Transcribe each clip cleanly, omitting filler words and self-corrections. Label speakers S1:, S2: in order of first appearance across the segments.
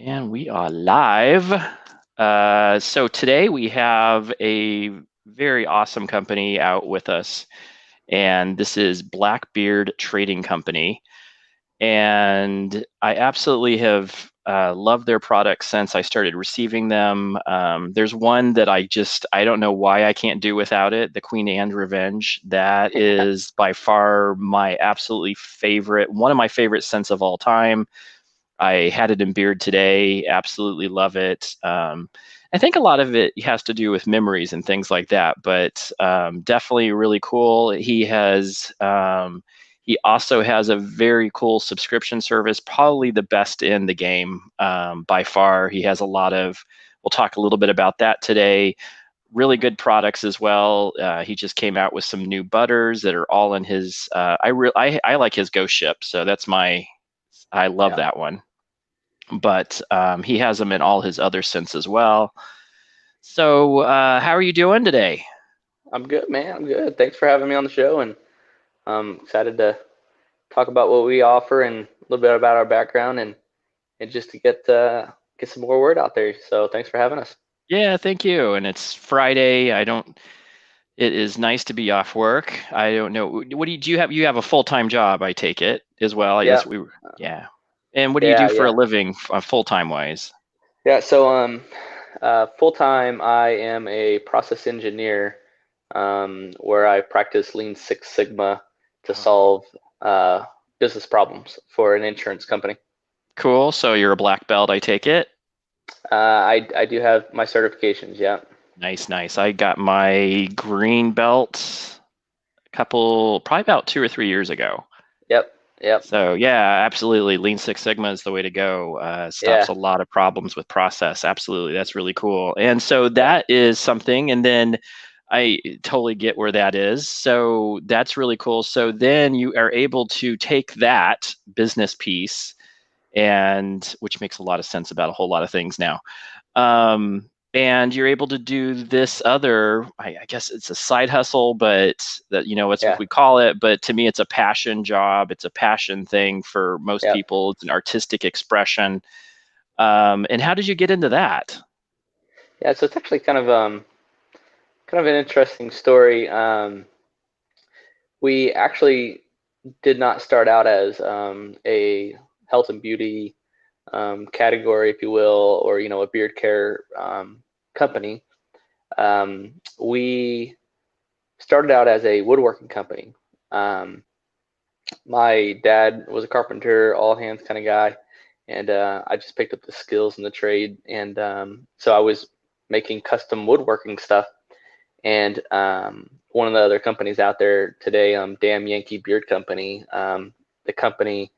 S1: And we are live. So today we have a very awesome company out with us, and this is Blackbeard Trading Company. And I absolutely have loved their products since I started receiving them. There's one that I don't know why I can't do without it, the Queen Anne's Revenge. That is by far my absolutely favorite, one of my favorite scents of all time. I had it in beard today. Absolutely love it. I think a lot of it has to do with memories and things like that, but definitely really cool. He also has a very cool subscription service, probably the best in the game by far. He has a lot of. We'll talk a little bit about that today. Really good products as well. He just came out with some new butters that are all in his. I like his Ghost Ship, so that's my. I love
S2: Yeah,
S1: that one, but he has them in all his other scents as well. So, how are you doing today?
S2: I'm good, man. I'm good. Thanks for having me on the show, and I'm excited to talk about what we offer and a little bit about our background and just to get some more word out there. So thanks for having us.
S1: Yeah, thank you. And it's Friday. I don't. It is nice to be off work. I don't know. What do you have? You have a full-time job, I take it as well. I
S2: Yeah,
S1: guess we were. Yeah. And what do you do
S2: yeah,
S1: for a
S2: yeah,
S1: living, full-time wise?
S2: yeah. Full time, I am a process engineer, where I practice Lean Six Sigma to
S1: Oh,
S2: solve business problems for an insurance company.
S1: cool. So you're a black belt, I take it.
S2: I do have my certifications. Yeah.
S1: Nice, nice. I got my green belt probably about 2 or 3 years ago.
S2: Yep. Yep.
S1: So yeah, absolutely. Lean Six Sigma is the way to go. Stops
S2: Yeah.
S1: a lot of problems with process. Absolutely. That's really cool. And so
S2: Yeah.
S1: that is something. And then I totally get where that is. So that's really cool. So then you are able to take that business piece, and which makes a lot of sense about a whole lot of things now. And you're able to do this other, I guess it's a side hustle, but that, it's what
S2: Yeah.
S1: we call it. But to me, it's a passion job. It's a passion thing for most
S2: Yeah.
S1: people. It's an artistic expression. And how did you get into that?
S2: Yeah, so it's actually kind of an interesting story. We actually did not start out as a health and beauty category, if you will, or a beard care company. We started out as a woodworking company. Um, my dad was a carpenter, all hands kind of guy, and I just picked up the skills and the trade, and so I was making custom woodworking stuff. And one of the other companies out there today, Damn Yankee Beard Company, the company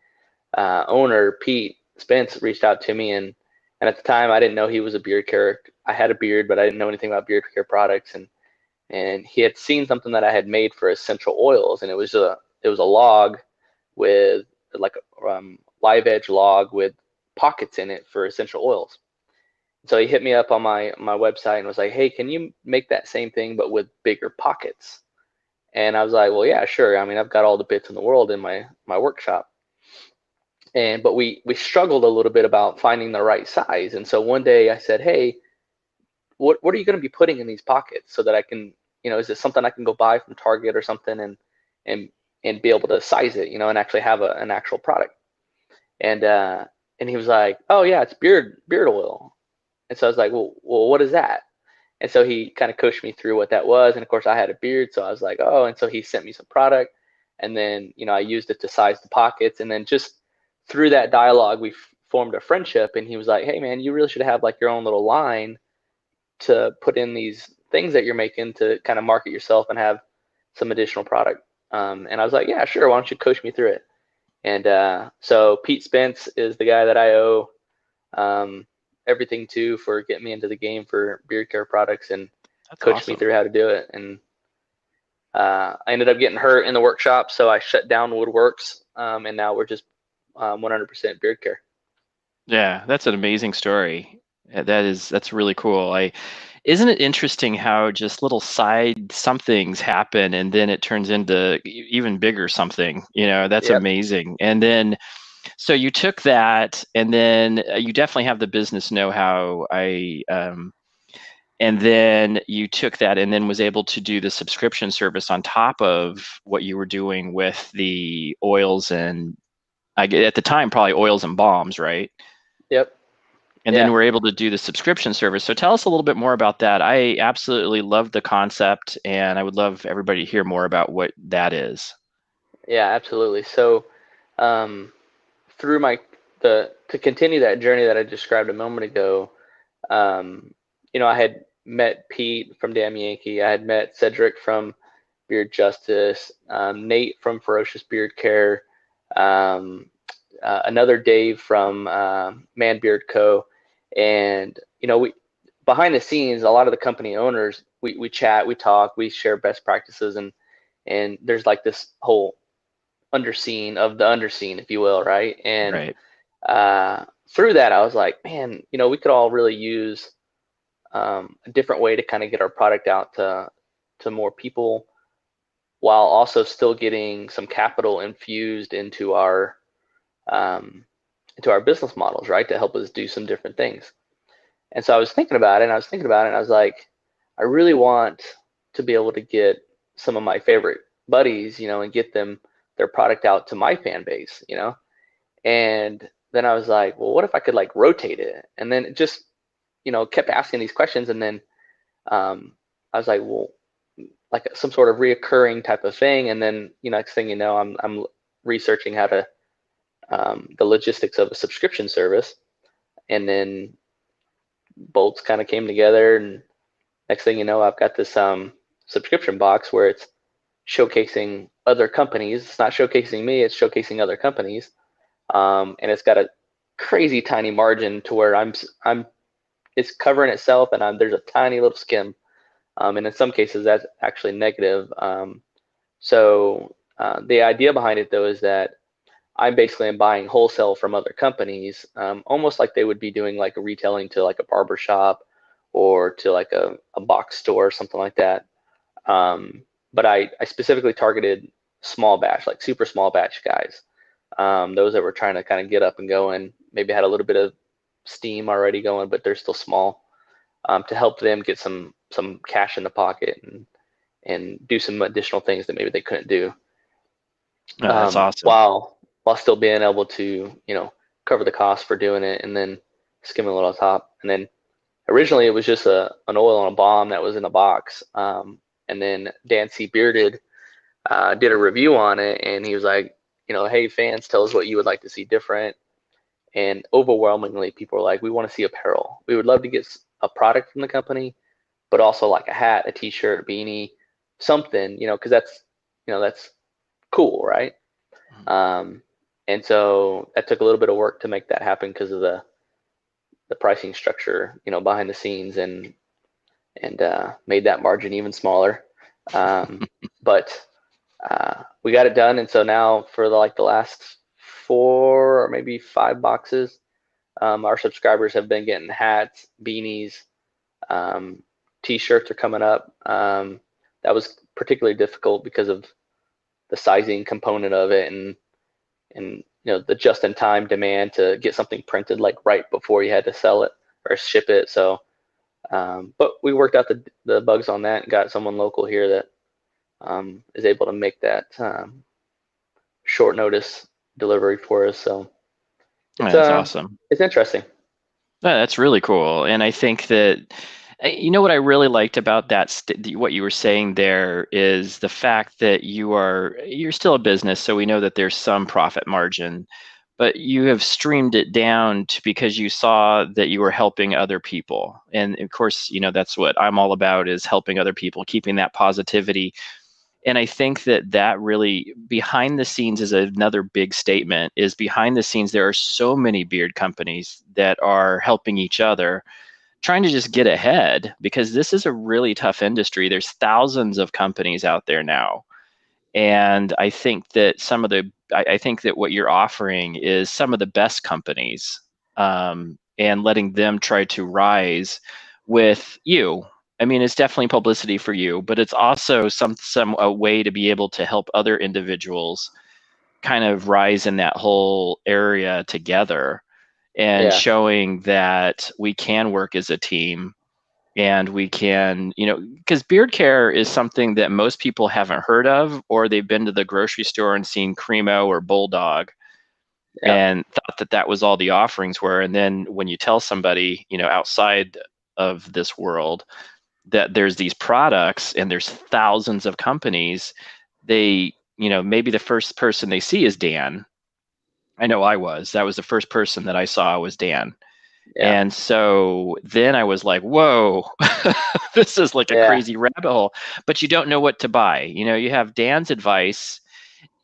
S2: owner Pete Spence reached out to me, and at the time I didn't know he was a beard care. I had a beard, but I didn't know anything about beard care products, and he had seen something that I had made for essential oils, and it was a log with like a live edge log with pockets in it for essential oils. So he hit me up on my website and was like, "Hey, can you make that same thing but with bigger pockets?" And I was like, "Well, yeah, sure. I mean, I've got all the bits in the world in my workshop." And but we struggled a little bit about finding the right size. And so one day I said, "Hey, what are you going to be putting in these pockets so that I can, is it something I can go buy from Target or something and and be able to size it, and actually have an actual product?" And and he was like, "Oh yeah, it's beard oil." And so I was like, "Well, what is that?" And so he kind of coached me through what that was. And of course, I had a beard, so I was like, "Oh." And so he sent me some product, and then I used it to size the pockets. And then just through that dialogue, we formed a friendship. And he was like, "Hey, man, you really should have like your own little line to put in these things that you're making to kind of market yourself and have some additional product." And I was like, "Yeah, sure. Why don't you coach me through it?" And so Pete Spence is the guy that I owe um, everything to for getting me into the game for beard care products and
S1: That's
S2: coached me
S1: awesome.
S2: through how to do it. And I ended up getting hurt in the workshop, so I shut down Woodworks, and now we're just 100% beard care.
S1: Yeah, that's an amazing story. That's really cool. Isn't it interesting how just little side somethings happen and then it turns into even bigger something, that's
S2: Yep.
S1: amazing. And then So you took that, and then you definitely have the business know-how. And then you took that, and then was able to do the subscription service on top of what you were doing with the oils and at the time probably oils and balms, right?
S2: Yep.
S1: And then
S2: Yeah.
S1: we're able to do the subscription service. So tell us a little bit more about that. I absolutely love the concept, and I would love everybody to hear more about what that is.
S2: Yeah, absolutely. So, um, through the to continue that journey that I described a moment ago, um, I had met Pete from Damn Yankee. I had met Cedric from Beard Justice, Nate from Ferocious Beard Care, um, another Dave from Man Beard Co. And we behind the scenes, a lot of the company owners, we chat, we talk, we share best practices, and there's like this whole underscene of the underscene, if you will, right? And
S1: Right.
S2: through that, I was like, man, we could all really use a different way to kind of get our product out to more people, while also still getting some capital infused um, into our business models, right, to help us do some different things. And so I was thinking about it, and I was like, I really want to be able to get some of my favorite buddies, and get them their product out to my fan base. And then I was like, well, what if I could like rotate it? And then it just, kept asking these questions, and then I was like, well, like some sort of reoccurring type of thing. And then, next thing you know, I'm researching how to the logistics of a subscription service, and then bolts kind of came together. And next thing you know, I've got this subscription box where it's showcasing other companies. It's not showcasing me; it's showcasing other companies, and it's got a crazy tiny margin to where I'm it's covering itself, and there's a tiny little skim, and in some cases that's actually negative. So the idea behind it though is that I basically am buying wholesale from other companies, almost like they would be doing like a retailing to like a barber shop or to like a box store or something like that. But I specifically targeted small batch, like super small batch guys, those that were trying to kind of get up and going, maybe had a little bit of steam already going, but they're still small, to help them get some cash in the pocket and do some additional things that maybe they couldn't do,
S1: Oh, that's awesome.
S2: while still being able to cover the cost for doing it, and then skim a little on top. And then originally it was just an oil and a balm that was in a box, and then Dan C. Bearded did a review on it, and he was like, hey fans, tell us what you would like to see different. And overwhelmingly people are like, we want to see apparel, we would love to get a product from the company, but also like a hat, a t-shirt, a beanie, something, because that's cool, right? Um, and so that took a little bit of work to make that happen because of the pricing structure, behind the scenes, and made that margin even smaller. But we got it done, and so now for the last 4 or maybe 5 boxes, our subscribers have been getting hats, beanies, um, t-shirts are coming up. That was particularly difficult because of the sizing component of it, and the just-in-time demand to get something printed like right before you had to sell it or ship it. So, but we worked out the bugs on that and got someone local here that is able to make that short notice delivery for us. So
S1: Oh,
S2: it's
S1: that's awesome.
S2: it's interesting.
S1: No, that's really cool. And I think that, what I really liked about what you were saying there is the fact that you're still a business, so we know that there's some profit margin, but you have streamed it down to because you saw that you were helping other people. And of course, that's what I'm all about, is helping other people, keeping that positivity. And I think that really behind the scenes is another big statement. Is behind the scenes there are so many beard companies that are helping each other, trying to just get ahead, because this is a really tough industry. There's thousands of companies out there now, and I think that what you're offering is some of the best companies, and letting them try to rise with you. I mean, it's definitely publicity for you, but it's also some a way to be able to help other individuals kind of rise in that whole area together and
S2: Yeah.
S1: showing that we can work as a team and we can, because beard care is something that most people haven't heard of, or they've been to the grocery store and seen Cremo or Bulldog
S2: Yeah.
S1: and thought that that was all the offerings were. And then when you tell somebody, outside of this world that there's these products and there's thousands of companies, they, maybe the first person they see is Dan. I know that was the first person that I saw was Dan.
S2: Yeah.
S1: And so then I was like, whoa, this is like a
S2: Yeah.
S1: crazy rabbit hole, but you don't know what to buy. You have Dan's advice.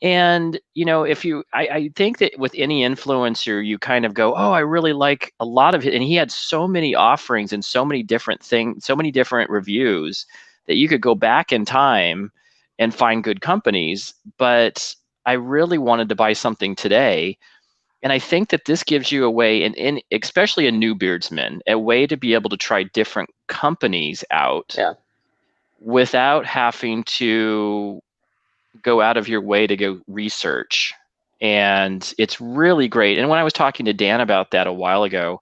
S1: And, if I think that with any influencer, you kind of go, oh, I really like a lot of it. And he had so many offerings and so many different things, so many different reviews that you could go back in time and find good companies. But I really wanted to buy something today. And I think that this gives you a way, and especially a new beardsman, a way to be able to try different companies out
S2: Yeah.
S1: without having to go out of your way to go research. And it's really great. And when I was talking to Dan about that a while ago,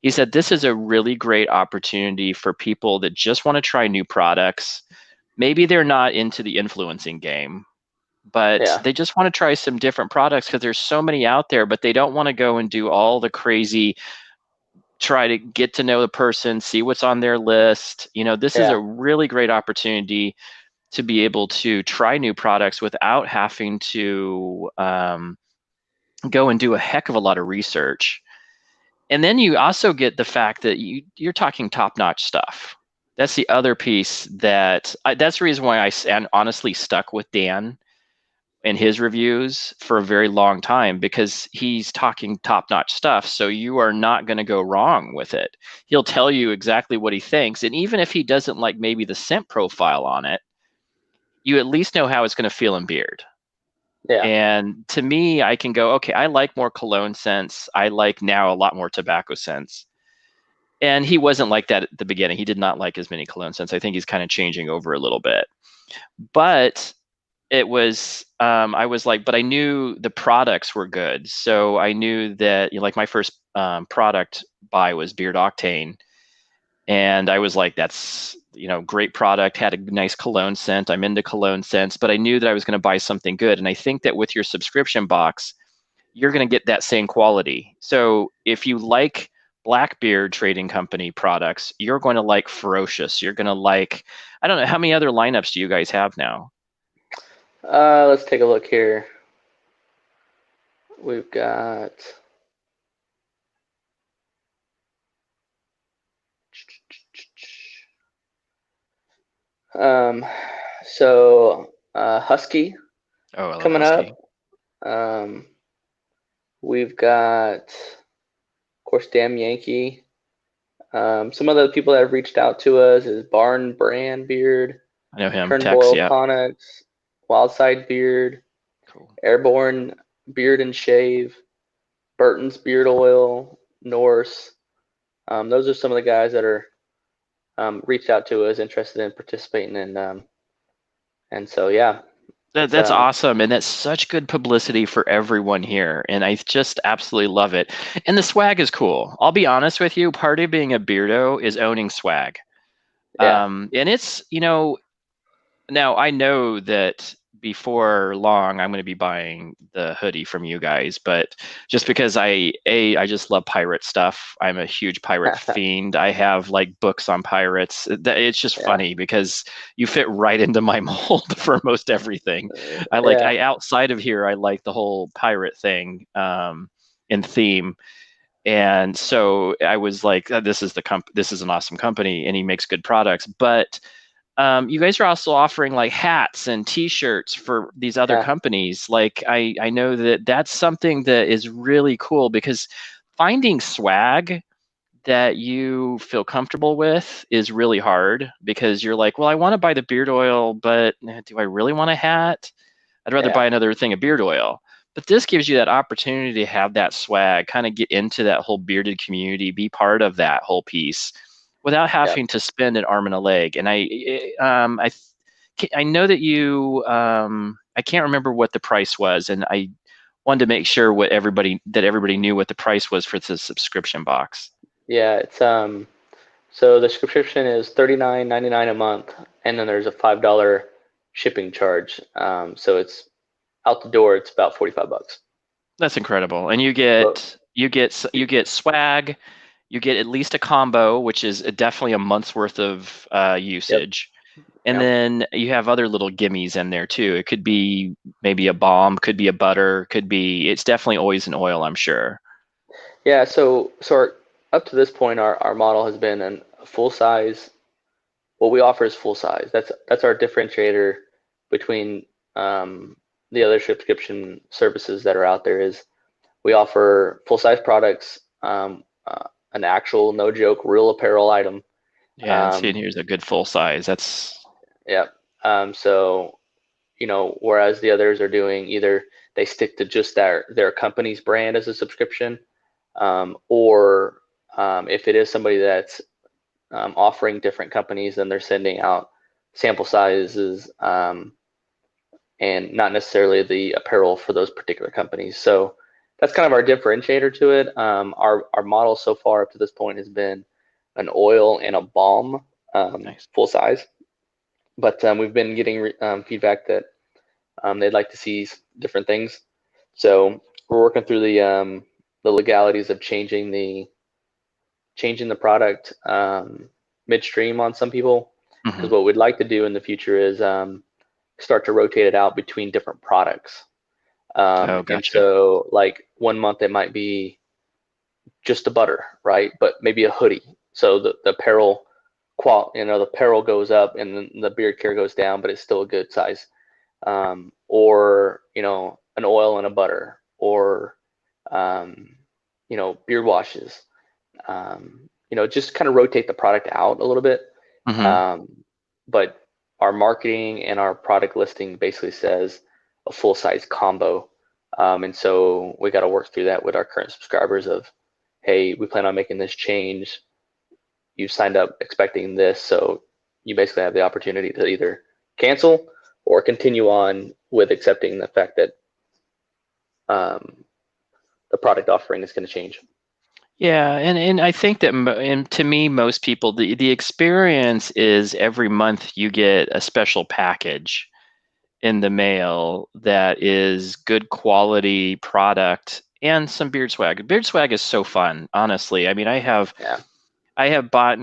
S1: he said this is a really great opportunity for people that just want to try new products. Maybe they're not into the influencing game, but
S2: Yeah.
S1: they just want to try some different products because there's so many out there, but they don't want to go and do all the crazy, try to get to know the person, see what's on their list. This is
S2: Yeah.
S1: a really great opportunity to be able to try new products without having to go and do a heck of a lot of research. And then you also get the fact that you're talking top-notch stuff. That's the other piece that's the reason why and honestly stuck with Dan and his reviews for a very long time, because he's talking top-notch stuff. So you are not going to go wrong with it. He'll tell you exactly what he thinks. And even if he doesn't like maybe the scent profile on it, you at least know how it's going to feel in beard.
S2: Yeah.
S1: And to me, I can go, okay, I like more cologne scents. I like now a lot more tobacco scents. And he wasn't like that at the beginning. He did not like as many cologne scents. I think he's kind of changing over a little bit. But it was, I was like, but I knew the products were good. So I knew that, like my first product buy was Beard Octane. And I was like, that's, great product, had a nice cologne scent. I'm into cologne scents, but I knew that I was going to buy something good. And I think that with your subscription box, you're going to get that same quality. So if you like Blackbeard Trading Company products, you're going to like Ferocious. You're going to like, I don't know, how many other lineups do you guys have now?
S2: Let's take a look here. We've got um Husky
S1: Oh, I love
S2: coming up.
S1: Husky.
S2: Um we've got, of course, Damn Yankee. Some of the people that have reached out to us is Barn Brand Beard,
S1: I know him. Tex,
S2: Turnboil
S1: yeah.
S2: Conics, Wildside Beard,
S1: Cool.
S2: Airborne Beard and Shave, Burton's Beard Oil, Norse. Those are some of the guys that are reached out to us, interested in participating in. And so, yeah, it's
S1: That's awesome. And that's such good publicity for everyone here. And I just absolutely love it. And the swag is cool. I'll be honest with you, part of being a beardo is owning swag.
S2: yeah,
S1: And it's, now I know that before long I'm going to be buying the hoodie from you guys, but just because I just love pirate stuff. I'm a huge pirate fiend. I have like books on pirates. It's just
S2: yeah,
S1: funny because you fit right into my mold for most everything.
S2: yeah,
S1: I outside of here I like the whole pirate thing and theme. And so I was like, this is an awesome company and he makes good products, but you guys are also offering like hats and T-shirts for these other
S2: yeah,
S1: companies. Like I know that that's something that is really cool because finding swag that you feel comfortable with is really hard because you're like, well, I want to buy the beard oil, but do I really want a hat? I'd rather
S2: yeah,
S1: buy another thing of beard oil. But this gives you that opportunity to have that swag, kind of get into that whole bearded community, be part of that whole piece without
S2: yeah,
S1: having to spend an arm and a leg. And I know that you, I can't remember what the price was, and wanted to make sure that everybody knew what the price was for the subscription box.
S2: Yeah, it's so the subscription is $39.99 a month, and then there's a $5 shipping charge. So it's out the door. It's about $45.
S1: That's incredible. And you
S2: But
S1: get swag, you get at least a combo, which is definitely a month's worth of
S2: yep,
S1: usage. And
S2: yep.
S1: then you have other little gimmies in there too. It could be maybe a balm, could be a butter, it's definitely always an oil, I'm sure.
S2: Yeah, up to this point, our model has been a full size. What we offer is full size. That's our differentiator between the other subscription services that are out there. Is we offer full size products, an actual no joke real apparel item.
S1: Yeah, and seeing
S2: Um,
S1: here's a good full size. That's
S2: yeah. So whereas the others are doing either they stick to just their company's brand as a subscription, or if it is somebody that's offering different companies, then they're sending out sample sizes, and not necessarily the apparel for those particular companies. So that's kind of our differentiator to it. Our model so far up to this point has been an oil and a balm,
S1: nice.
S2: full size, but we've been getting feedback that they'd like to see different things. So we're working through the legalities of changing the product midstream on some people, because
S1: Hmm.
S2: what we'd like to do in the future is start to rotate it out between different products.
S1: Oh,
S2: And
S1: gotcha.
S2: so, like, one month it might be just a butter, right? But maybe a hoodie. So the apparel the apparel goes up and then the beard care goes down, but it's still a good size. Or an oil and a butter, or beard washes. Just kind of rotate the product out a little bit.
S1: Hmm.
S2: Um, but our marketing and our product listing basically says a full size combo. And so we got to work through that with our current subscribers of, hey, we plan on making this change. You signed up expecting this, so you basically have the opportunity to either cancel or continue on with accepting the fact that um, the product offering is going to change.
S1: Yeah, and I think that and to me, most people, the experience is every month you get a special package in the mail that is good quality product and some beard swag. Beard swag is so fun, honestly. I mean,
S2: Yeah,
S1: I have bought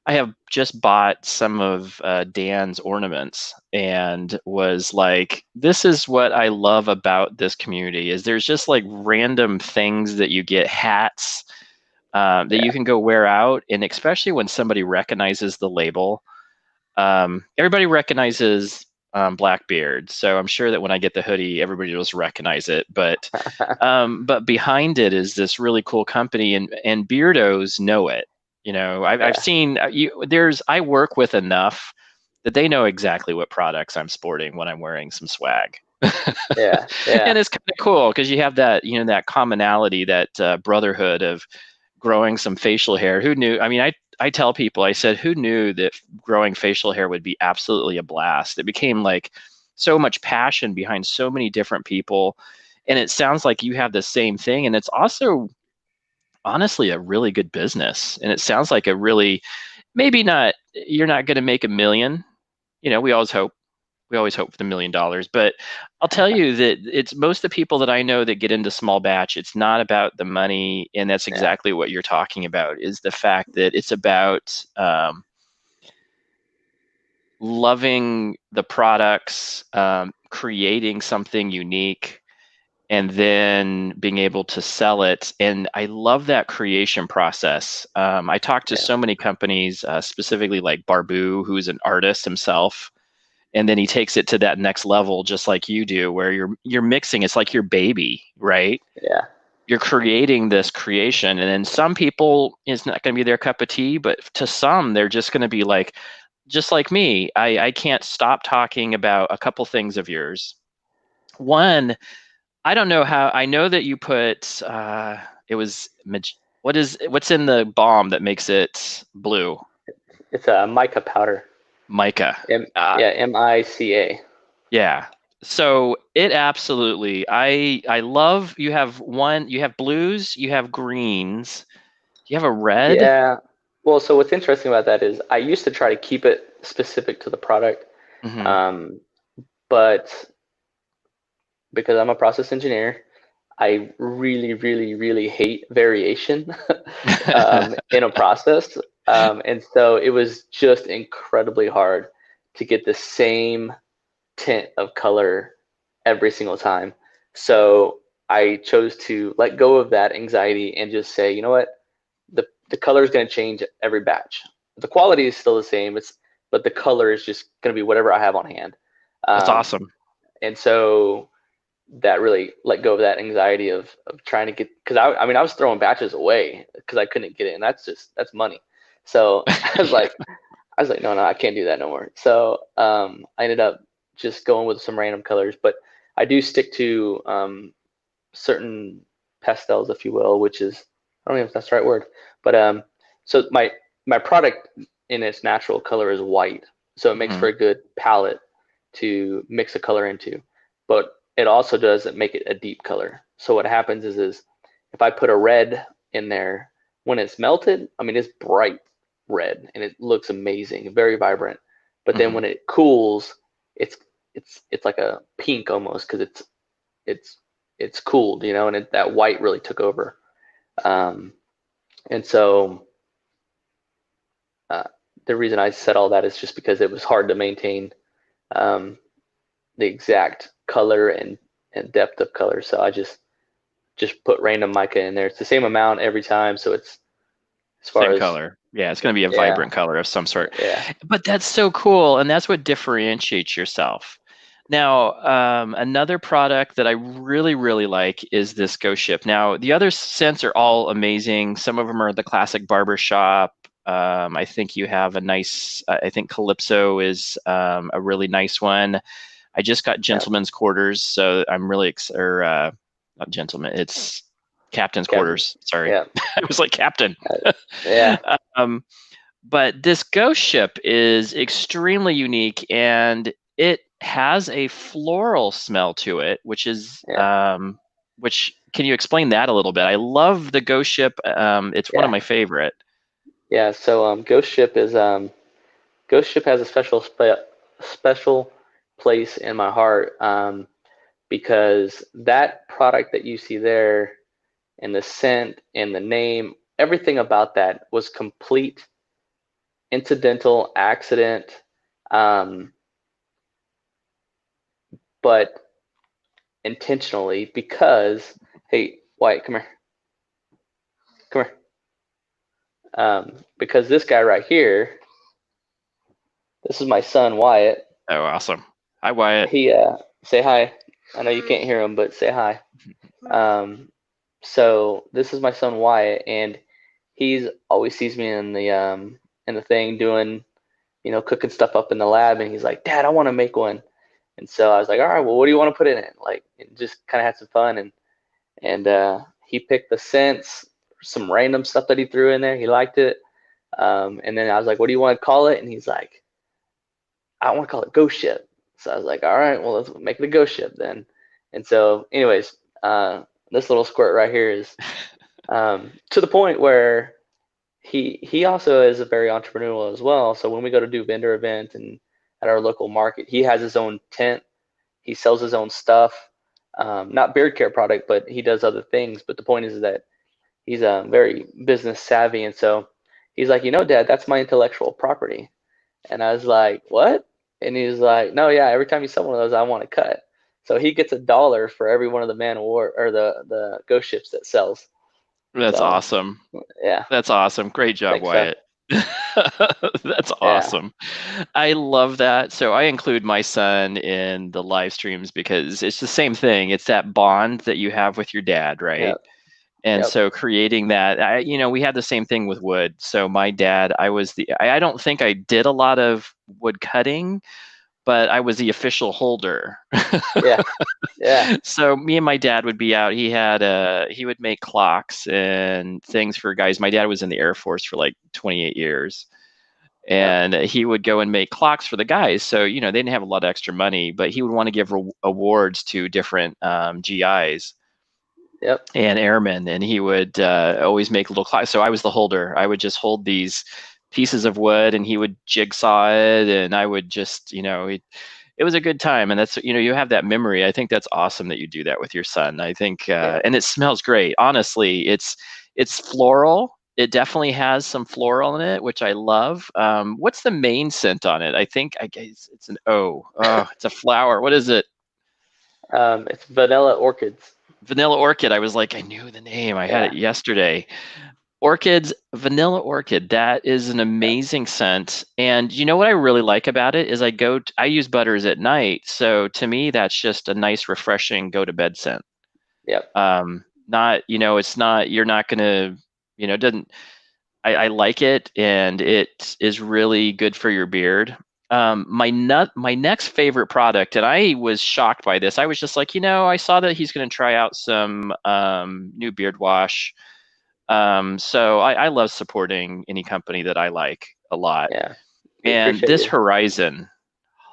S1: I have just bought some of Dan's ornaments and was like, this is what I love about this community is there's just like random things that you get, hats that you
S2: yeah,
S1: can go wear out, and especially when somebody recognizes the label. Everybody recognizes Blackbeard, so I'm sure that when I get the hoodie, everybody will just recognize it. But behind it is this really cool company, and beardos know it. I've
S2: yeah,
S1: seen I work with enough that they know exactly what products I'm sporting when I'm wearing some swag.
S2: yeah, yeah,
S1: And it's kind of cool because you have that commonality, that brotherhood of growing some facial hair. Who knew? I mean, I tell people, I said, who knew that growing facial hair would be absolutely a blast? It became like so much passion behind so many different people. And it sounds like you have the same thing. And it's also honestly a really good business. And it sounds like a really, maybe not, you're not going to make a million. We always hope for the $1 million, but I'll tell you that it's most of the people that I know that get into small batch, it's not about the money. And that's
S2: yeah,
S1: exactly what you're talking about, is the fact that it's about loving the products, creating something unique, and then being able to sell it. And I love that creation process. I talk to
S2: yeah,
S1: so many companies, specifically like Barbu, who's an artist himself, and then he takes it to that next level, just like you do, where you're mixing. It's like your baby, right?
S2: yeah,
S1: You're creating this creation, and then some people, it's not going to be their cup of tea, but to some they're just going to be like, just like me. I can't stop talking about a couple things of yours. One, I don't know how. I know that you put it was what's in the balm that makes it blue?
S2: it's a mica powder.
S1: Mica.
S2: Yeah, MICA.
S1: Yeah. So it absolutely. I love you have one. You have blues. You have greens. Do you have a red?
S2: Yeah. Well, so what's interesting about that is I used to try to keep it specific to the product,
S1: Hmm.
S2: um, but because I'm a process engineer, I really, really, really hate variation in a process. And so it was just incredibly hard to get the same tint of color every single time. So I chose to let go of that anxiety and just say, you know what, the color is going to change every batch. The quality is still the same. But the color is just going to be whatever I have on hand.
S1: That's
S2: Um,
S1: awesome.
S2: and so that really let go of that anxiety of trying to get, because I mean I was throwing batches away because I couldn't get it, and that's money. So I was like, no, I can't do that no more. So I ended up just going with some random colors, but I do stick to certain pastels, if you will, which is, I don't know if that's the right word, but so my product in its natural color is white, so it makes
S1: Hmm.
S2: for a good palette to mix a color into, but it also doesn't make it a deep color. So what happens is if I put a red in there, when it's melted, I mean it's bright red and it looks amazing, very vibrant. But then
S1: Hmm.
S2: when it cools, it's it's like a pink almost because it's it's cooled, and that white really took over. Um, and so uh, the reason I said all that is just because it was hard to maintain um, the exact color and depth of color. So I just put random mica in there. It's the same amount every time, so it's as far
S1: Same
S2: as
S1: color. Yeah, it's going to be a
S2: yeah,
S1: vibrant color of some sort.
S2: yeah,
S1: But that's so cool, and that's what differentiates yourself. Now, another product that I really, really like is this Ghost Ship. Now, the other scents are all amazing. Some of them are the classic barbershop. I think you have a nice, I think Calypso is a really nice one. I just got
S2: yeah,
S1: Gentleman's Quarters, so I'm really, or not Gentleman, it's Captain's
S2: Captain,
S1: Quarters. Sorry.
S2: yeah,
S1: I was like, Captain.
S2: uh, yeah,
S1: um, but this ghost ship is extremely unique and it has a floral smell to it,
S2: yeah,
S1: which can you explain that a little bit? I love the ghost ship. It's one of
S2: yeah,
S1: my favorite.
S2: yeah. So Ghost Ship has a special place in my heart, because that product that you see there, and the scent and the name, everything about that was complete incidental accident, um, but intentionally because, hey, Wyatt, come here, come here. Because this guy right here, this is my son Wyatt.
S1: Oh, awesome. Hi, Wyatt.
S2: He say hi. I know you can't hear him, but say hi. Um, so this is my son Wyatt, and he's always sees me in the thing doing, cooking stuff up in the lab, and he's like, Dad, I want to make one. And so I was like, all right, well, what do you want to put in it? Like, and just kind of had some fun, and he picked the scents, some random stuff that he threw in there. He liked it, and then I was like, what do you want to call it? And he's like, I want to call it Ghost Ship. So I was like, all right, well, let's make it a Ghost Ship then. And so, anyways, this little squirt right here is to the point where he also is a very entrepreneurial as well. So when we go to do vendor events and at our local market, he has his own tent. He sells his own stuff. Not beard care product, but he does other things. But the point is that he's very business savvy, and so he's like, Dad, that's my intellectual property. And I was like, what? And he was like, no, yeah, every time you sell one of those, I want to cut. So he gets $1 for every one of the Man of War or the ghost ships that sells.
S1: That's
S2: So
S1: awesome.
S2: yeah,
S1: That's awesome. Great job,
S2: thanks, son.
S1: Wyatt. That's
S2: Yeah,
S1: awesome. I love that. So I include my son in the live streams because it's the same thing. It's that bond that you have with your dad, right?
S2: yep,
S1: And
S2: yep,
S1: so creating that, we had the same thing with wood. So my dad, I don't think I did a lot of wood cutting, but I was the official holder.
S2: yeah, yeah,
S1: So me and my dad would be out. He would make clocks and things for guys. My dad was in the Air Force for like 28 years.
S2: Yep.
S1: and he would go and make clocks for the guys. So they didn't have a lot of extra money, but he would want to give awards to different GIs
S2: Yep.
S1: and airmen, and he would always make little clocks. So I was the holder. I would just hold these pieces of wood, and he would jigsaw it, and I would just, it was a good time. And that's, you have that memory. I think that's awesome that you do that with your son. I think,
S2: Yeah.
S1: and it smells great. Honestly, it's floral. It definitely has some floral in it, which I love. What's the main scent on it? I guess it's it's a flower. What is it?
S2: It's vanilla orchids.
S1: Vanilla orchid. I was like, I knew the name. I had
S2: Yeah.
S1: it yesterday. Orchids, vanilla orchid. That is an
S2: Yep.
S1: amazing scent. And you know what I really like about it is I use butters at night. So to me, that's just a nice, refreshing go to bed scent.
S2: Yep.
S1: Not, it's not, you're not going to, it doesn't, I like it, and it is really good for your beard. My next favorite product, and I was shocked by this. I was just like, I saw that he's going to try out some new beard wash. So I love supporting any company that I like a lot.
S2: Yeah. We
S1: And
S2: appreciate
S1: this
S2: you.
S1: Horizon,
S2: Yeah.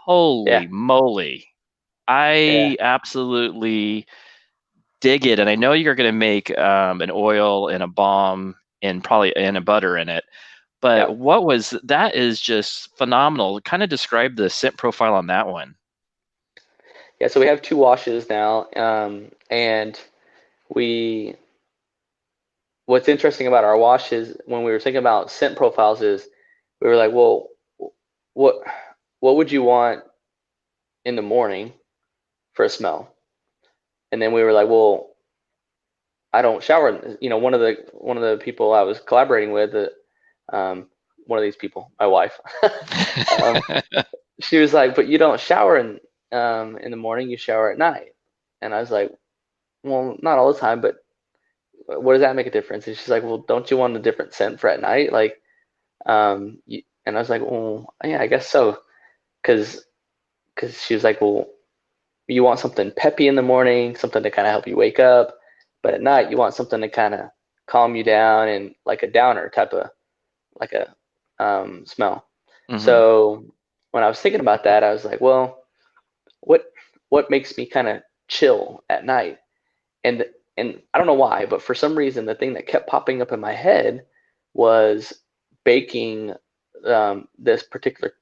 S1: holy moly,
S2: Yeah.
S1: I absolutely dig it. And I know you're going to make an oil and a balm and probably and a butter in it. But
S2: Yep.
S1: that is just phenomenal. Kind of describe the scent profile on that one.
S2: Yeah. So we have two washes now, and we. What's interesting about our washes when we were thinking about scent profiles is we were like, well, what what would you want in the morning for a smell? And then we were like, well, I don't shower. One of the people I was collaborating with, um, one of these people, my wife, um, she was like, but you don't shower in the morning. You shower at night. And I was like, well, not all the time, but what does that make a difference? And she's like, well, don't you want a different scent for at night? Like, and I was like, well, yeah, I guess so, because she was like, well, you want something peppy in the morning, something to kind of help you wake up, but at night you want something to kind of calm you down and like a downer type of like a smell.
S1: Hmm.
S2: So when I was thinking about that, I was like, well, what what makes me kind of chill at night? And and I don't know why, but for some reason the thing that kept popping up in my head was baking this particular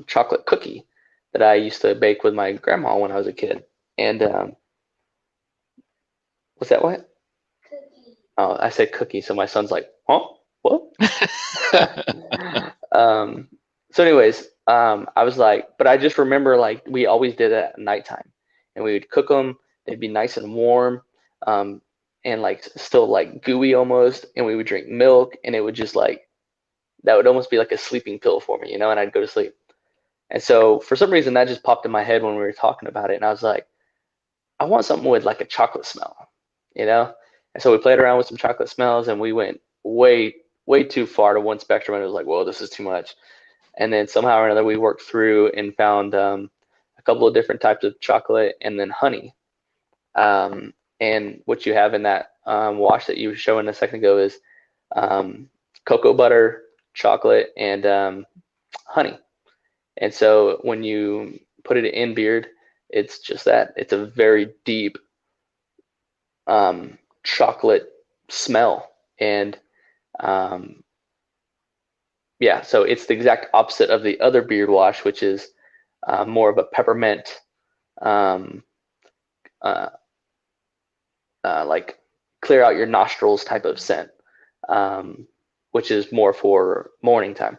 S2: chocolate cookie that I used to bake with my grandma when I was a kid. And was that what? Oh, I said cookie, so my son's like, huh? What? um, so, anyways, I was like, but I just remember like we always did it at nighttime, and we would cook them. They'd be nice and warm, um, and like still like gooey almost. And we would drink milk, and it would just like that would almost be like a sleeping pill for me, and I'd go to sleep. And so for some reason that just popped in my head when we were talking about it, and I was like, I want something with like a chocolate smell, you know? And so we played around with some chocolate smells, and we went way too far to one spectrum, and it was like, whoa, this is too much. And then somehow or another we worked through and found a couple of different types of chocolate and then honey. And what you have in that wash that you were showing a second ago is um, cocoa butter, chocolate, and honey. And so when you put it in beard, it's just that. It's a very deep chocolate smell. And um, yeah, so it's the exact opposite of the other beard wash, which is more of a peppermint, um, uh, like clear out your nostrils type of scent, um, which is more for morning time.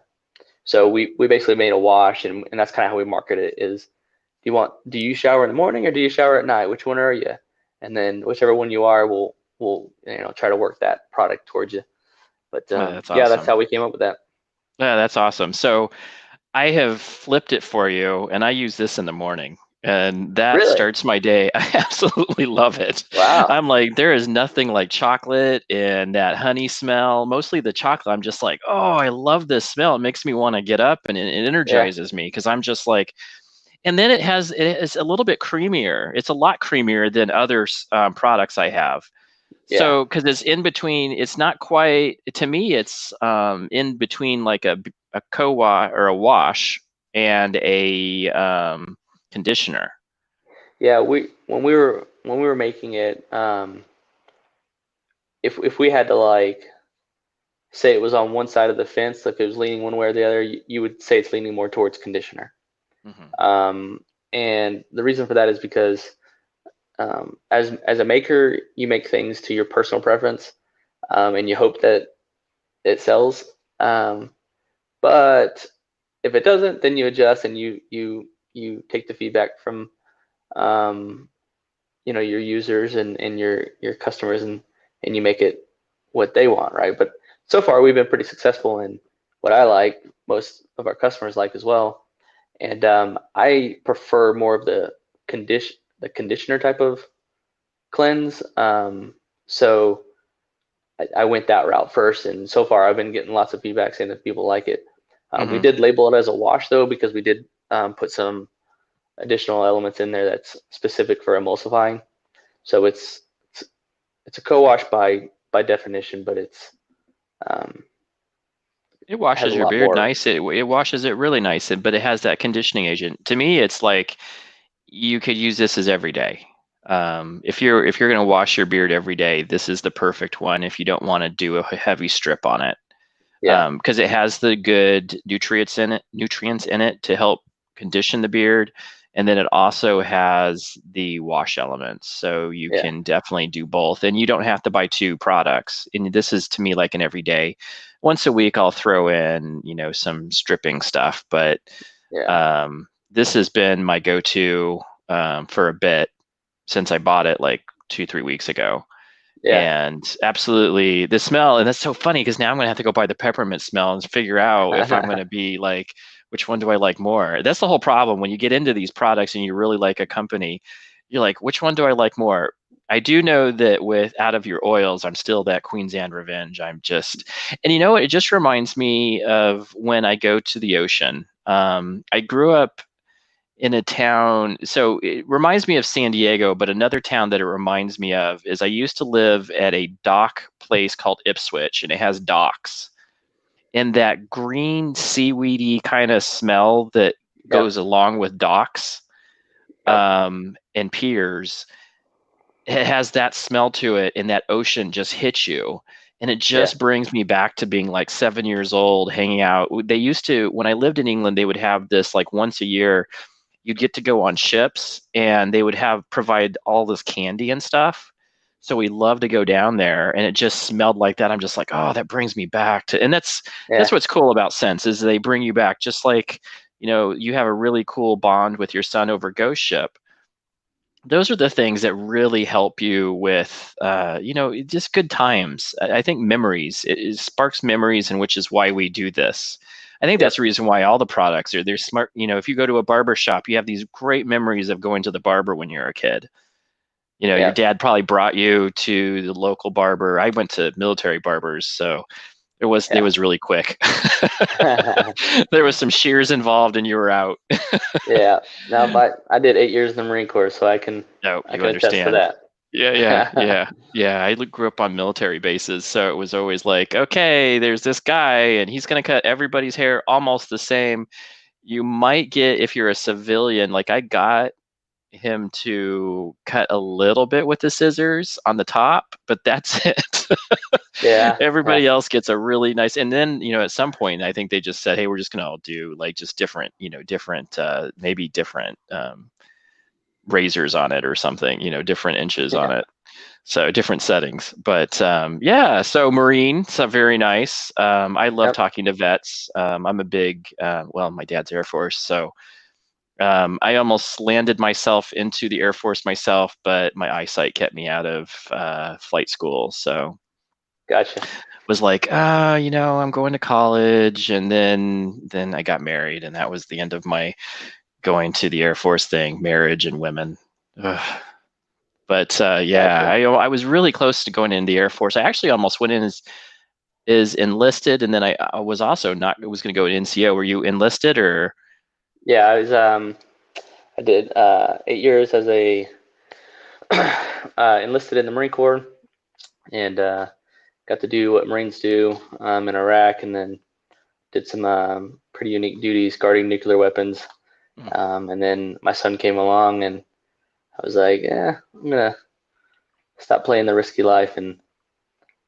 S2: So we basically made a wash, and that's kind of how we market it is do you shower in the morning or do you shower at night? Which one are you? And then whichever one you are, we'll try to work that product towards you. But
S1: Oh, that's
S2: yeah, that's
S1: awesome.
S2: how we came up with that.
S1: Yeah, that's awesome. So I have flipped it for you, and I use this in the morning, and that
S2: Really?
S1: starts my day. I absolutely love it.
S2: Wow.
S1: I'm like, there is nothing like chocolate and that honey smell. Mostly the chocolate. I'm just like, oh, I love this smell. It makes me want to get up, and it
S2: Yeah.
S1: energizes me because I'm just like, and then it's a little bit creamier. It's a lot creamier than other products I have.
S2: Yeah.
S1: So because it's in between, it's not quite to me. It's in between like co-wash or a wash and a conditioner.
S2: Yeah, when we were making it, if we had to like say it was on one side of the fence, like it was leaning one way or the other, you would say it's leaning more towards conditioner.
S1: Hmm.
S2: Um, and the reason for that is because as a maker, you make things to your personal preference, and you hope that it sells. Um, but if it doesn't, then you adjust and you take the feedback from um, your users and your customers, and you make it what they want, right? But so far we've been pretty successful in what I like, most of our customers like as well. And I prefer more of the conditioner type of cleanse. So I went that route first, and so far I've been getting lots of feedback saying that people like it. We
S1: Hmm.
S2: did label it as a wash though, because we did put some additional elements in there that's specific for emulsifying. So it's, it's a co-wash by definition, but um,
S1: It
S2: has
S1: washes
S2: a
S1: your
S2: lot
S1: beard
S2: more.
S1: nice. It washes it really nice, but it has that conditioning agent. To me, it's like you could use this as every day. If you're going to wash your beard every day, this is the perfect one. If you don't want to do a heavy strip on it,
S2: Yeah,
S1: because it has the good nutrients in it to help condition the beard, and then it also has the wash elements, so you
S2: yeah,
S1: can definitely do both, and you don't have to buy two products. And this is to me like an everyday. Once a week, I'll throw in some stripping stuff, but
S2: yeah,
S1: this has been my go-to for a bit since I bought it like 2-3 weeks ago.
S2: yeah.
S1: And absolutely the smell, and that's so funny because now I'm gonna have to go buy the peppermint smell and figure out if I'm gonna be like, which one do I like more? That's the whole problem when you get into these products and you really like a company, you're like, which one do I like more? I do know that with out of your oils, I'm still that Queen's Anne Revenge. I'm just, and you know what? It just reminds me of when I go to the ocean. I grew up in a town. So it reminds me of San Diego, but another town that it reminds me of is I used to live at a dock place called Ipswich, and it has docks. And that green seaweedy kind of smell that
S2: Yep,
S1: goes along with docks
S2: yep,
S1: and piers, it has that smell to it, and that ocean just hits you. And it
S2: yeah,
S1: just brings me back to being like 7 years old, hanging out. They used to, when I lived in England, they would have this like once a year you'd get to go on ships and they would have provide all this candy and stuff. So we love to go down there and it just smelled like that. I'm just like, oh, that brings me back to, and that's
S2: yeah,
S1: what's cool about scents is they bring you back just like, you have a really cool bond with your son over Ghost Ship. Those are the things that really help you with, just good times. I think memories, it sparks memories, and which is why we do this. I think
S2: yep,
S1: that's the reason why all the products they're smart. If you go to a barber shop, you have these great memories of going to the barber when you're a kid. Your
S2: yep.
S1: dad probably brought you to the local barber. I went to military barbers, so it was really quick.
S2: Yeah.
S1: There was some shears involved, and you were out.
S2: Yeah. Now, but I did 8 years in the Marine Corps, so I can
S1: No,
S2: I
S1: you
S2: can attest to
S1: understand.
S2: that.
S1: Yeah, yeah, yeah, yeah. I grew up on military bases, so it was always like, okay, there's this guy, and he's gonna cut everybody's hair almost the same. You might get, if you're a civilian, like I got him to cut a little bit with the scissors on the top, but that's it.
S2: Yeah, yeah,
S1: Everybody else gets a really nice, and then at some point, I think they just said, hey, we're just gonna all do like just different, maybe different razors on it or something, different inches on
S2: yeah,
S1: it. So different settings, but yeah. So Marine, so very nice. I love
S2: yep.
S1: talking to vets. I'm a big, well, my dad's Air Force, so I almost landed myself into the Air Force myself, but my eyesight kept me out of flight school. So
S2: Gotcha.
S1: was like, I'm going to college, and then I got married, and that was the end of my going to the Air Force thing, marriage and women. Ugh. But yeah,
S2: Gotcha.
S1: I was really close to going in the Air Force. I actually almost went in as enlisted, and then I was also not. I was going to go to NCO. Were you enlisted or?
S2: Yeah, I did 8 years as a enlisted in the Marine Corps, and got to do what Marines do in Iraq, and then did some pretty unique duties guarding nuclear weapons.
S1: Mm.
S2: And then my son came along, and I was like, yeah, I'm gonna stop playing the risky life and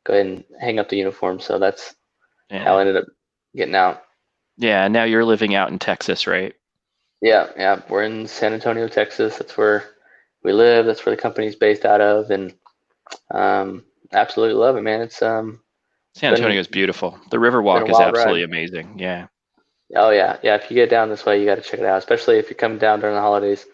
S2: go ahead and hang up the uniform. So that's how I
S1: Yeah.
S2: ended up getting out.
S1: Yeah. Now you're living out in Texas, right?
S2: Yeah, yeah. We're in San Antonio, Texas. That's where we live. That's where the company's based out of, and um, absolutely love it, man. It's
S1: San
S2: been
S1: Antonio is beautiful. The river
S2: been a
S1: walk is
S2: wild
S1: absolutely
S2: ride.
S1: amazing. Yeah.
S2: Oh yeah, yeah. If you get down this way, you got to check it out. Especially if you're coming down during the holidays,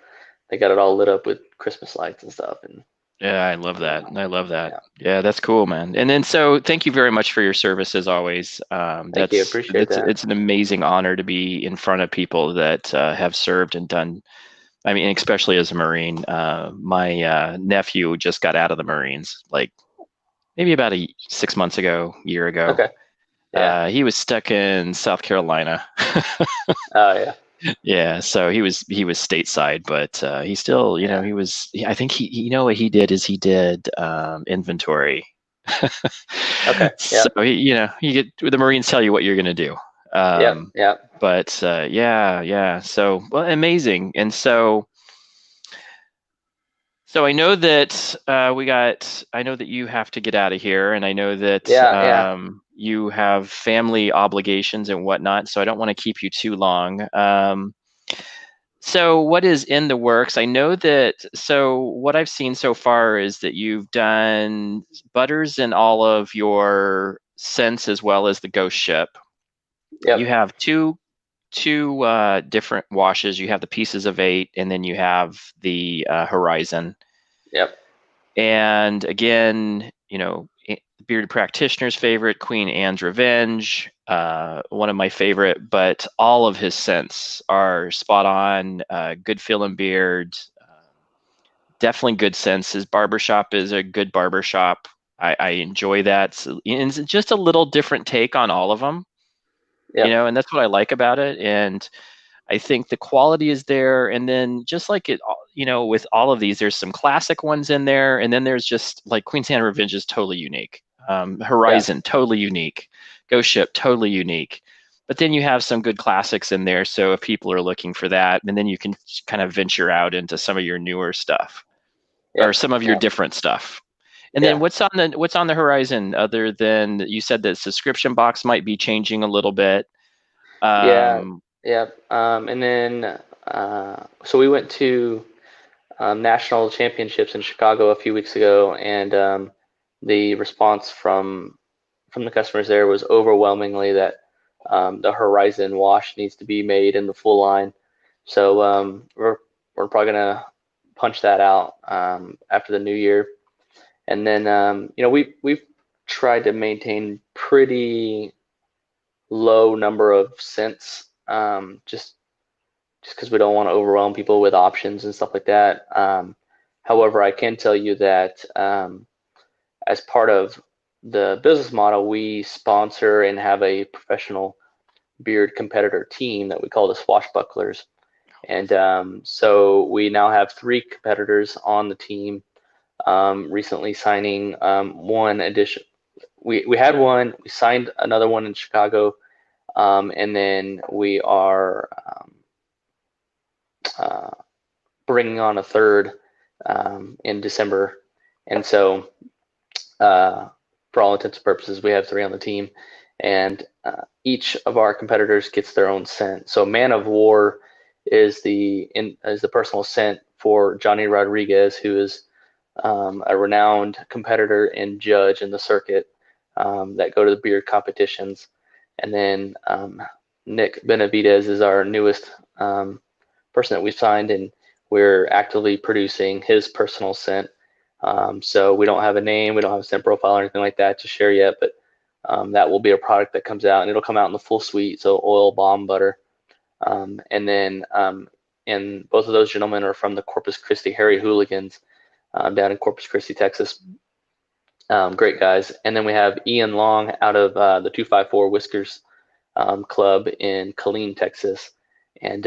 S2: they got it all lit up with Christmas lights and stuff. And
S1: Yeah, I love that. I love that.
S2: yeah,
S1: Yeah, that's cool, man. And then so thank you very much for your service as always.
S2: thank you. Appreciate that.
S1: It's an amazing honor to be in front of people that have served and done. I mean, especially as a Marine. My nephew just got out of the Marines, like maybe about 6 months ago, year ago.
S2: Okay. Yeah.
S1: He was stuck in South Carolina.
S2: Oh yeah.
S1: Yeah, so he was stateside, but he still,
S2: Yeah.
S1: I think you know what he did is he did inventory.
S2: Okay.
S1: So
S2: Yep.
S1: you get the Marines tell you what you're going to do.
S2: Yep.
S1: Um,
S2: Yep.
S1: but yeah, yeah. So well, amazing. And so I know that I know that you have to get out of here, and I know that
S2: Yeah. Yeah.
S1: you have family obligations and whatnot. So I don't want to keep you too long. So what is in the works? I know that, so what I've seen so far is that you've done butters in all of your scents as well as the ghost ship. You
S2: Yep.
S1: have two different washes. You have the pieces of 8, and then you have the Horizon.
S2: Yep.
S1: And again, Bearded Practitioner's favorite, Queen Anne's Revenge, one of my favorite, but all of his scents are spot on, good feeling beard, definitely good scents. His barbershop is a good barbershop. I enjoy that. So, and it's just a little different take on all of them,
S2: Yep.
S1: and that's what I like about it. And I think the quality is there, and then just like with all of these, there's some classic ones in there, and then there's just like Queen's Hand Revenge is totally unique,
S2: Yeah.
S1: Horizon totally unique, Ghost Ship totally unique, but then you have some good classics in there. So if people are looking for that, and then you can kind of venture out into some of your newer stuff or
S2: Yep.
S1: some of your
S2: Yep.
S1: different stuff. And then
S2: Yeah.
S1: what's on the horizon other than you said the subscription box might be changing a little bit.
S2: Yeah.
S1: Um,
S2: Yep. And then so we went to national championships in Chicago a few weeks ago, and the response from the customers there was overwhelmingly that the Horizon wash needs to be made in the full line. So we're probably gonna punch that out after the new year, and then we've tried to maintain pretty low number of scents, just because we don't want to overwhelm people with options and stuff like that. However, I can tell you that as part of the business model, we sponsor and have a professional beard competitor team that we call the Swashbucklers. And so we now have 3 competitors on the team, recently signing one addition. We had one, we signed another one in Chicago, and then we are uh, bringing on a third in December. And so for all intents and purposes, we have 3 on the team, and each of our competitors gets their own scent. So Man of War is the personal scent for Johnny Rodriguez, who is a renowned competitor and judge in the circuit that go to the beard competitions. And then Nick Benavidez is our newest person that we've signed, and we're actively producing his personal scent. So we don't have a name, we don't have a scent profile or anything like that to share yet, but that will be a product that comes out, and it'll come out in the full suite, so oil, balm, butter. And then and both of those gentlemen are from the Corpus Christi Harry Hooligans down in Corpus Christi, Texas. Great guys. And then we have Ian Long out of the 254 Whiskers Club in Killeen, Texas. And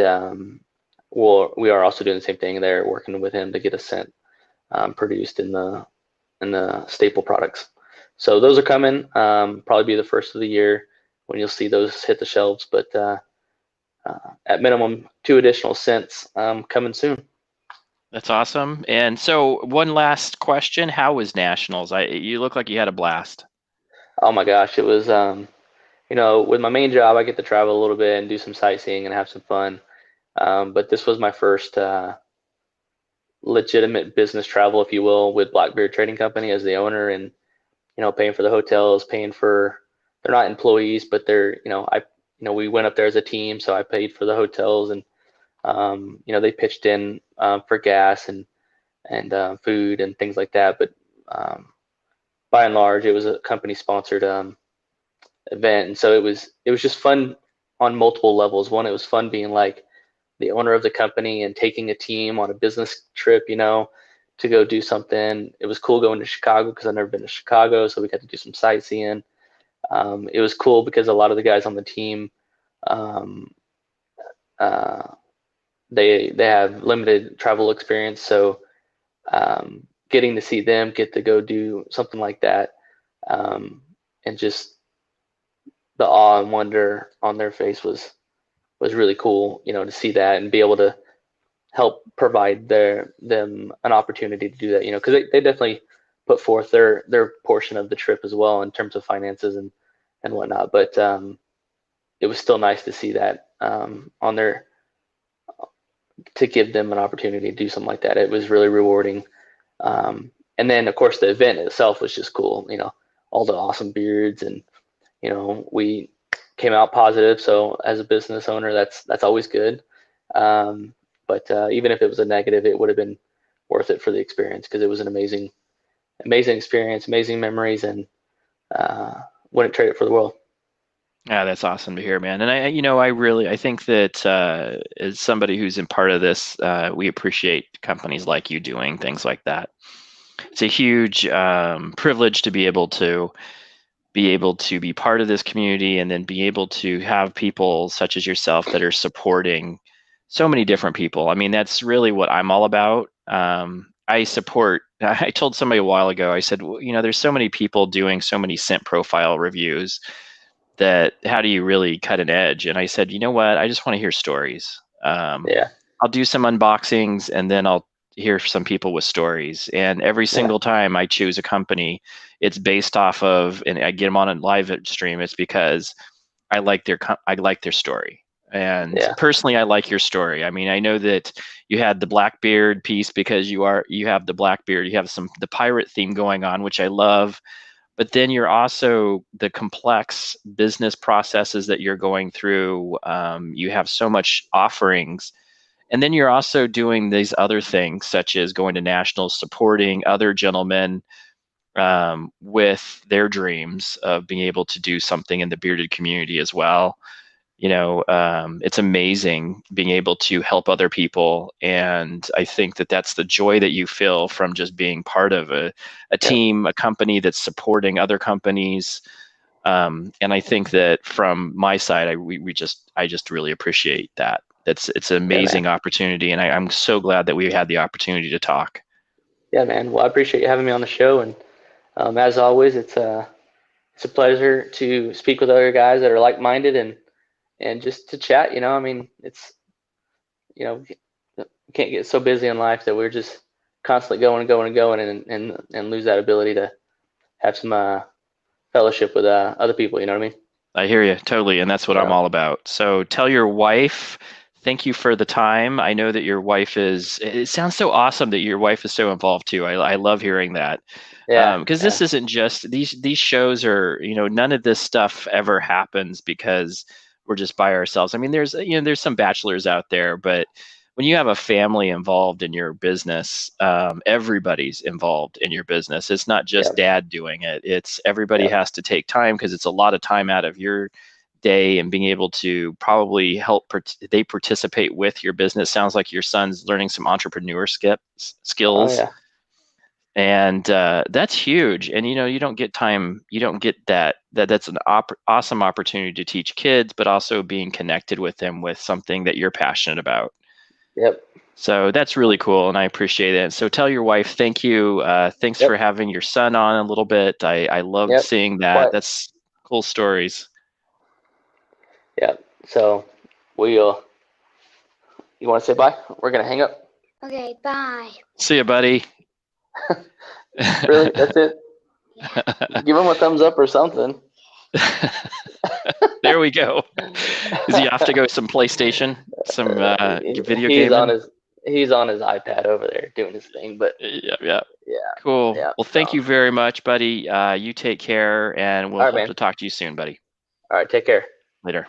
S2: we are also doing the same thing there, working with him to get a scent produced in the staple products. So those are coming. Probably be the first of the year. when you'll see those hit the shelves. But at minimum, 2 additional scents coming soon.
S1: That's awesome. And so one last question, how was nationals? You look like you had a blast.
S2: Oh my gosh, it was with my main job, I get to travel a little bit and do some sightseeing and have some fun. But this was my first legitimate business travel, if you will, with Blackbeard Trading Company as the owner, and paying for the hotels, paying for, they're not employees, but they're, we went up there as a team, so I paid for the hotels, and they pitched in for gas and food and things like that. But by and large, it was a company sponsored event, and so it was just fun on multiple levels. One, it was fun being like the owner of the company and taking a team on a business trip, to go do something. It was cool going to Chicago because I've never been to Chicago, so we got to do some sightseeing. It was cool because a lot of the guys on the team, um, uh, they have limited travel experience, so getting to see them get to go do something like that, and just the awe and wonder on their face was really cool, to see that and be able to help provide them an opportunity to do that, because they definitely put forth their portion of the trip as well in terms of finances and whatnot. But it was still nice to see that on their to give them an opportunity to do something like that. It was really rewarding. And then of course the event itself was just cool, all the awesome beards, and we came out positive. So as a business owner, that's always good. But even if it was a negative, it would have been worth it for the experience, because it was an amazing experience, amazing memories, and wouldn't trade it for the world.
S1: Yeah, that's awesome to hear, man. And I think that as somebody who's in part of this, we appreciate companies like you doing things like that. It's a huge privilege to be part of this community, and then be able to have people such as yourself that are supporting so many different people. I mean, that's really what I'm all about. I support. I told somebody a while ago. I said, well, there's so many people doing so many scent profile reviews, that how do you really cut an edge? And I said, you know what? I just want to hear stories.
S2: Yeah,
S1: I'll do some unboxings, and then I'll hear some people with stories. And every
S2: yeah,
S1: single time I choose a company, it's based off of, and I get them on a live stream. It's because I like their story. And
S2: yeah.
S1: personally, I like your story. I mean, I know that you had the Blackbeard piece because you have the Blackbeard. You have the pirate theme going on, which I love. But then you're also the complex business processes that you're going through. You have so much offerings. And then you're also doing these other things, such as going to nationals, supporting other gentlemen with their dreams of being able to do something in the bearded community as well. It's amazing being able to help other people. And I think that that's the joy that you feel from just being part of a
S2: Yep.
S1: team, a company that's supporting other companies. And I think that from my side, I just really appreciate that. It's an
S2: Yeah, man.
S1: amazing opportunity, and I'm so glad that we had the opportunity to talk.
S2: Yeah, man. Well, I appreciate you having me on the show, and as always, it's a pleasure to speak with other guys that are like-minded, and just to chat. I mean, it's we can't get so busy in life that we're just constantly going and going and going, and lose that ability to have some fellowship with other people. You know what I mean?
S1: I hear you totally, and that's what I'm
S2: So
S1: all about. So tell your wife, thank you for the time. I know that your wife is, it sounds so awesome that your wife is so involved too. I love hearing that.
S2: yeah,
S1: Because
S2: yeah,
S1: this isn't just these shows are, none of this stuff ever happens because we're just by ourselves. I mean, there's some bachelors out there, but when you have a family involved in your business, everybody's involved in your business. It's not just
S2: yeah,
S1: dad doing it. It's everybody
S2: yeah.
S1: has to take time, because it's a lot of time out of your day, and being able to probably help they participate with your business. Sounds like your son's learning some entrepreneur
S2: Oh
S1: skills,
S2: yeah,
S1: and that's huge. And you don't get time, you don't get that's an awesome opportunity to teach kids, but also being connected with them with something that you're passionate about.
S2: yep,
S1: So that's really cool, and I appreciate it. So tell your wife thank you. Thanks for
S2: yep,
S1: having your son on a little bit. I loved
S2: yep.
S1: seeing that.
S2: Quite
S1: That's cool stories.
S2: Yeah. So we'll. You want to say bye? We're gonna hang up.
S3: Okay, bye.
S1: See you, buddy.
S2: Really? That's it? Give him a thumbs up or something.
S1: There we go. Is he off to go some PlayStation, some video
S2: He's on
S1: gaming?
S2: his iPad over there doing his thing. But
S1: Yeah, yeah.
S2: yeah,
S1: Cool.
S2: yeah.
S1: Well, thank
S2: So.
S1: you very much, buddy. You take care, and we'll
S2: All right,
S1: hope
S2: man.
S1: to talk to you soon, buddy.
S2: All right, take care.
S1: Later.